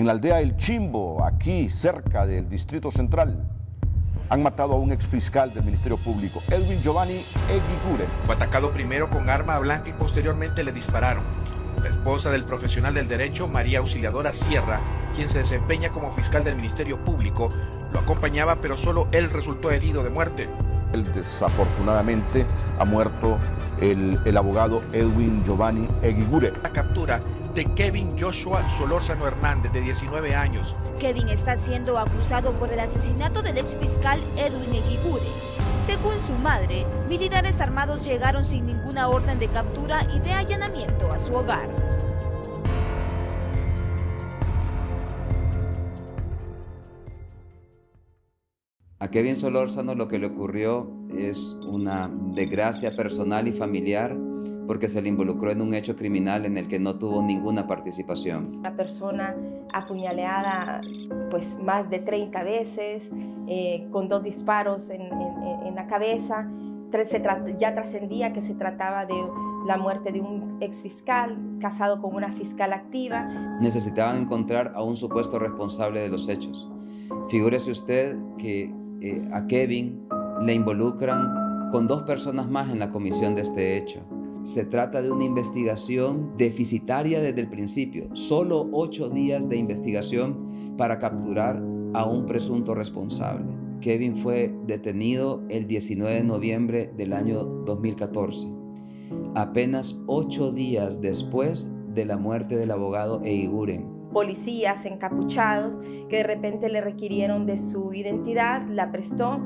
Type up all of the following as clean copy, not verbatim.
En la aldea El Chimbo, aquí cerca del Distrito Central, han matado a un exfiscal del Ministerio Público, Edwin Giovanni Eguiguren. Fue atacado primero con arma blanca y posteriormente le dispararon. La esposa del profesional del derecho, María Auxiliadora Sierra, quien se desempeña como fiscal del Ministerio Público, lo acompañaba, pero solo él resultó herido de muerte. Desafortunadamente ha muerto el abogado Edwin Giovanni Eguiguren. La captura de Kevin Joshua Solórzano Hernández, de 19 años. Kevin está siendo acusado por el asesinato del exfiscal Edwin Eguiguren. Según su madre, militares armados llegaron sin ninguna orden de captura y de allanamiento a su hogar. A Kevin Solórzano lo que le ocurrió es una desgracia personal y familiar porque se le involucró en un hecho criminal en el que no tuvo ninguna participación. Una persona apuñaleada pues más de 30 veces, con 2 disparos en la cabeza. Ya trascendía que se trataba de la muerte de un exfiscal casado con una fiscal activa. Necesitaban encontrar a un supuesto responsable de los hechos. Figúrese usted que a Kevin le involucran con 2 personas más en la comisión de este hecho. Se trata de una investigación deficitaria desde el principio. Solo 8 días de investigación para capturar a un presunto responsable. Kevin fue detenido el 19 de noviembre del año 2014, apenas 8 días después de la muerte del abogado Eguiguren. Policías encapuchados que de repente le requirieron de su identidad, la prestó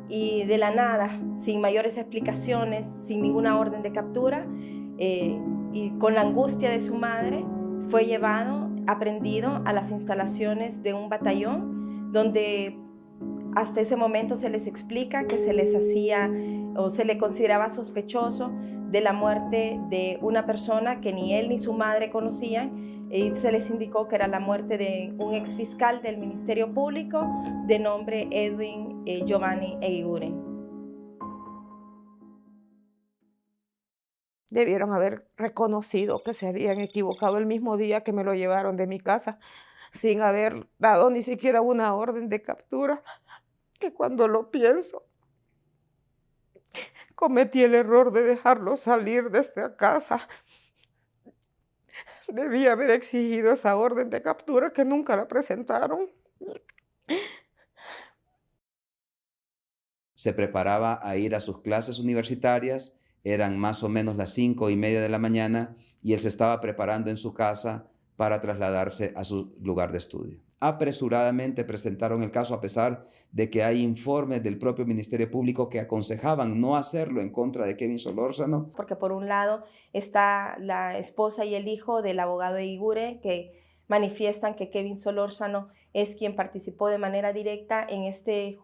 y de la nada, sin mayores explicaciones, sin ninguna orden de captura y con la angustia de su madre, fue llevado, aprehendido a las instalaciones de un batallón donde hasta ese momento se les explica que se les hacía o se le consideraba sospechoso de la muerte de una persona que ni él ni su madre conocían, y se les indicó que era la muerte de un exfiscal del Ministerio Público de nombre Edwin Giovanni Eguiguren. Debieron haber reconocido que se habían equivocado el mismo día que me lo llevaron de mi casa, sin haber dado ni siquiera una orden de captura, que cuando lo pienso, cometí el error de dejarlo salir de esta casa. Debí haber exigido esa orden de captura que nunca la presentaron. Se preparaba a ir a sus clases universitarias, eran más o menos las 5:30 de la mañana y él se estaba preparando en su casa para trasladarse a su lugar de estudio. Apresuradamente presentaron el caso a pesar de que hay informes del propio Ministerio Público que aconsejaban no hacerlo en contra de Kevin Solórzano. Porque por un lado está la esposa y el hijo del abogado Eguiguren que manifiestan que Kevin Solórzano es quien participó de manera directa en este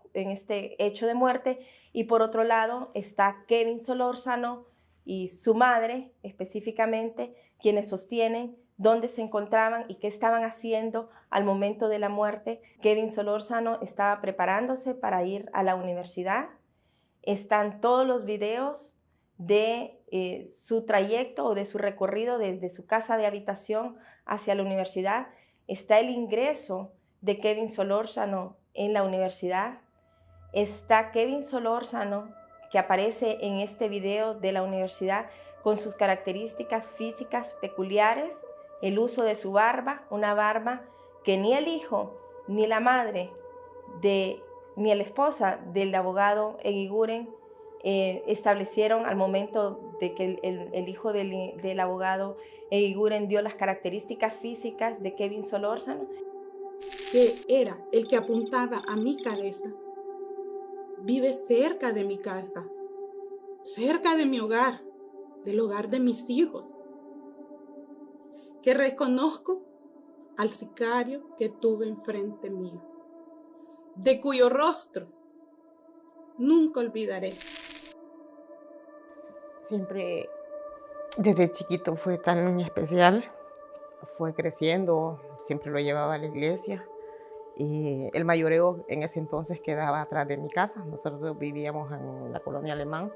hecho de muerte, y por otro lado está Kevin Solórzano y su madre específicamente, quienes sostienen dónde se encontraban y qué estaban haciendo al momento de la muerte. Kevin Solórzano estaba preparándose para ir a la universidad. Están todos los videos de su trayecto o de su recorrido desde su casa de habitación hacia la universidad. Está el ingreso de Kevin Solórzano en la universidad. Está Kevin Solórzano, que aparece en este video de la universidad, con sus características físicas peculiares, el uso de su barba, una barba que ni el hijo ni la madre ni la esposa del abogado Eguiguren establecieron al momento de que el hijo del abogado Eguiguren dio las características físicas de Kevin Solórzano. Que era el que apuntaba a mi cabeza, vive cerca de mi casa, cerca de mi hogar, del hogar de mis hijos. Que reconozco al sicario que tuve enfrente mío, de cuyo rostro nunca olvidaré. Siempre desde chiquito fue tan especial, fue creciendo, siempre lo llevaba a la iglesia y el mayoreo en ese entonces quedaba atrás de mi casa. Nosotros vivíamos en la colonia Alemán.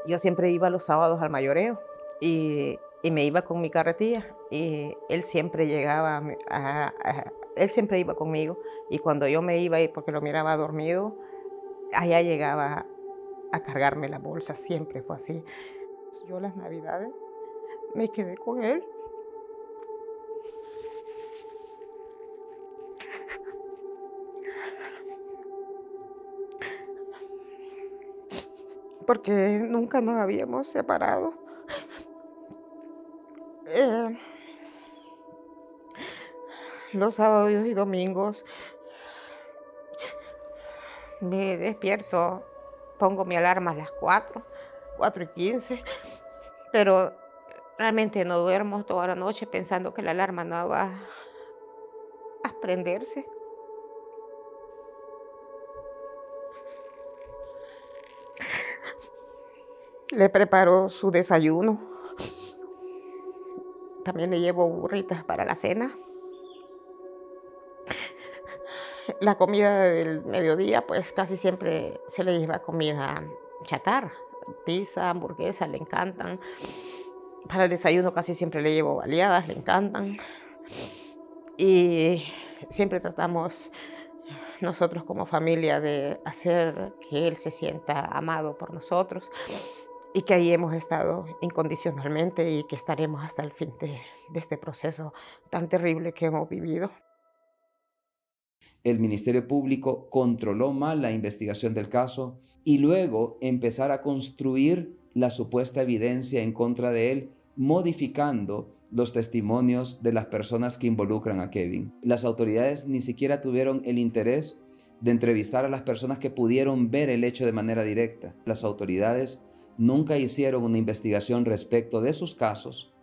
Yo siempre iba los sábados al mayoreo y me iba con mi carretilla y él siempre llegaba Él siempre iba conmigo y cuando yo me iba, porque lo miraba dormido, allá llegaba a cargarme la bolsa, siempre fue así. Yo las navidades me quedé con él. Porque nunca nos habíamos separado. Los sábados y domingos me despierto, pongo mi alarma a las 4:15, pero realmente no duermo toda la noche pensando que la alarma no va a prenderse. Le preparo su desayuno. También le llevo burritas para la cena. La comida del mediodía, pues casi siempre se le lleva comida chatarra. Pizza, hamburguesa, le encantan. Para el desayuno casi siempre le llevo baleadas, le encantan. Y siempre tratamos nosotros como familia de hacer que él se sienta amado por nosotros y que ahí hemos estado incondicionalmente y que estaremos hasta el fin de este proceso tan terrible que hemos vivido. El Ministerio Público controló mal la investigación del caso y luego empezar a construir la supuesta evidencia en contra de él, modificando los testimonios de las personas que involucran a Kevin. Las autoridades ni siquiera tuvieron el interés de entrevistar a las personas que pudieron ver el hecho de manera directa. Las autoridades nunca hicieron una investigación respecto de sus casos.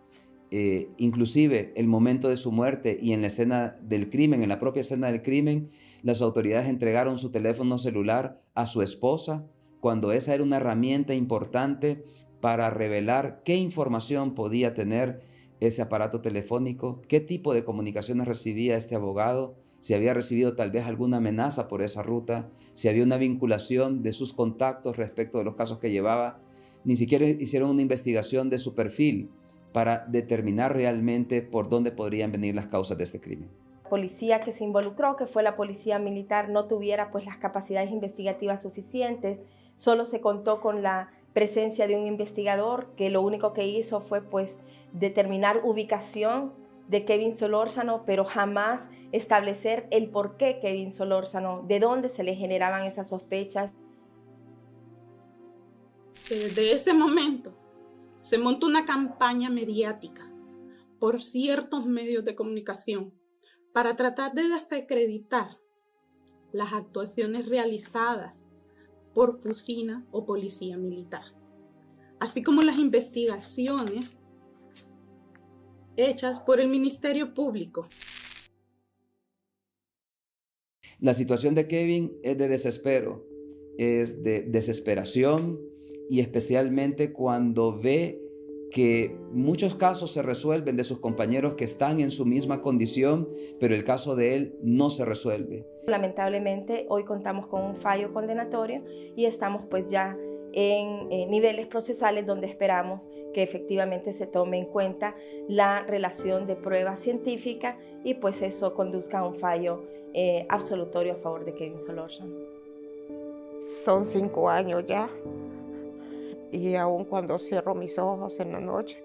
Inclusive el momento de su muerte y en la escena del crimen, en la propia escena del crimen, las autoridades entregaron su teléfono celular a su esposa cuando esa era una herramienta importante para revelar qué información podía tener ese aparato telefónico, qué tipo de comunicaciones recibía este abogado, si había recibido tal vez alguna amenaza por esa ruta, si había una vinculación de sus contactos respecto de los casos que llevaba. Ni siquiera hicieron una investigación de su perfil para determinar realmente por dónde podrían venir las causas de este crimen. La policía que se involucró, que fue la policía militar, no tuviera pues las capacidades investigativas suficientes. Solo se contó con la presencia de un investigador que lo único que hizo fue pues determinar ubicación de Kevin Solórzano, pero jamás establecer el por qué Kevin Solórzano, de dónde se le generaban esas sospechas. Desde ese momento se montó una campaña mediática por ciertos medios de comunicación para tratar de desacreditar las actuaciones realizadas por Fusina o Policía Militar, así como las investigaciones hechas por el Ministerio Público. La situación de Kevin es de desespero, es de desesperación, y especialmente cuando ve que muchos casos se resuelven de sus compañeros que están en su misma condición, pero el caso de él no se resuelve. Lamentablemente hoy contamos con un fallo condenatorio y estamos pues ya en niveles procesales donde esperamos que efectivamente se tome en cuenta la relación de prueba científica y pues eso conduzca a un fallo absolutorio a favor de Kevin Solórzano. Son 5 años ya. Y aún cuando cierro mis ojos en la noche,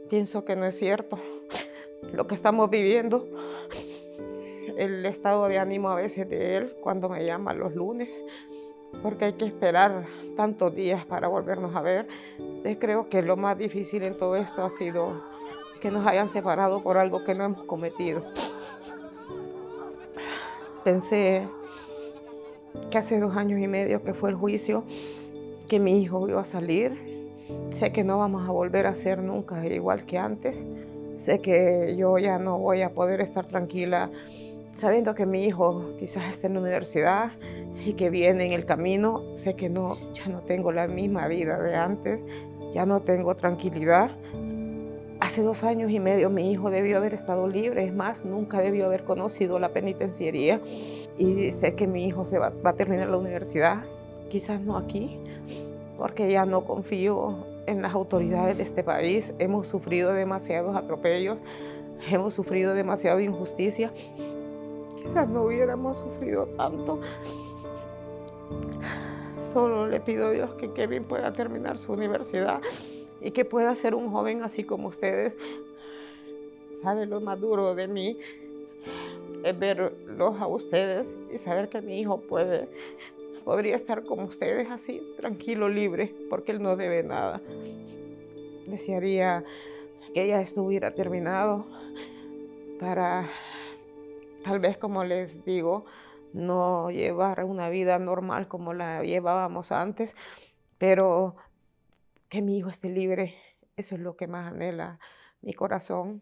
pienso que no es cierto lo que estamos viviendo. El estado de ánimo a veces de él cuando me llama los lunes, porque hay que esperar tantos días para volvernos a ver. Creo que lo más difícil en todo esto ha sido que nos hayan separado por algo que no hemos cometido. Pensé que hace 2 años y medio que fue el juicio, que mi hijo iba a salir. Sé que no vamos a volver a ser nunca igual que antes. Sé que yo ya no voy a poder estar tranquila sabiendo que mi hijo quizás esté en la universidad y que viene en el camino. Sé que ya no tengo la misma vida de antes, ya no tengo tranquilidad. Hace 2 años y medio mi hijo debió haber estado libre, es más, nunca debió haber conocido la penitenciaría. Y sé que mi hijo va a terminar la universidad. Quizás no aquí, porque ya no confío en las autoridades de este país. Hemos sufrido demasiados atropellos, hemos sufrido demasiada injusticia quizás no hubiéramos sufrido tanto. Solo le pido a Dios que Kevin pueda terminar su universidad y que pueda ser un joven así como ustedes. Sabe, lo más duro de mí es verlos a ustedes y saber que mi hijo podría estar como ustedes así, tranquilo, libre, porque él no debe nada. Desearía que ya estuviera terminado para, tal vez como les digo, no llevar una vida normal como la llevábamos antes, pero que mi hijo esté libre, eso es lo que más anhela mi corazón.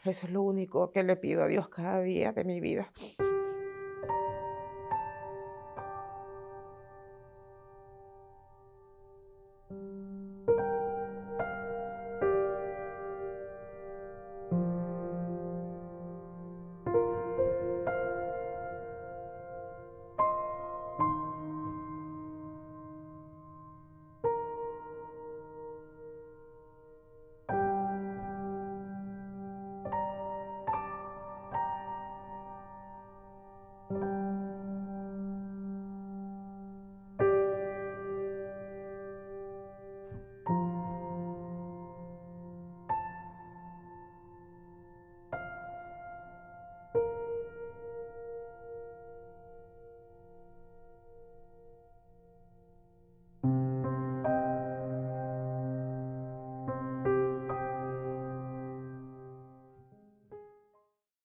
Eso es lo único que le pido a Dios cada día de mi vida.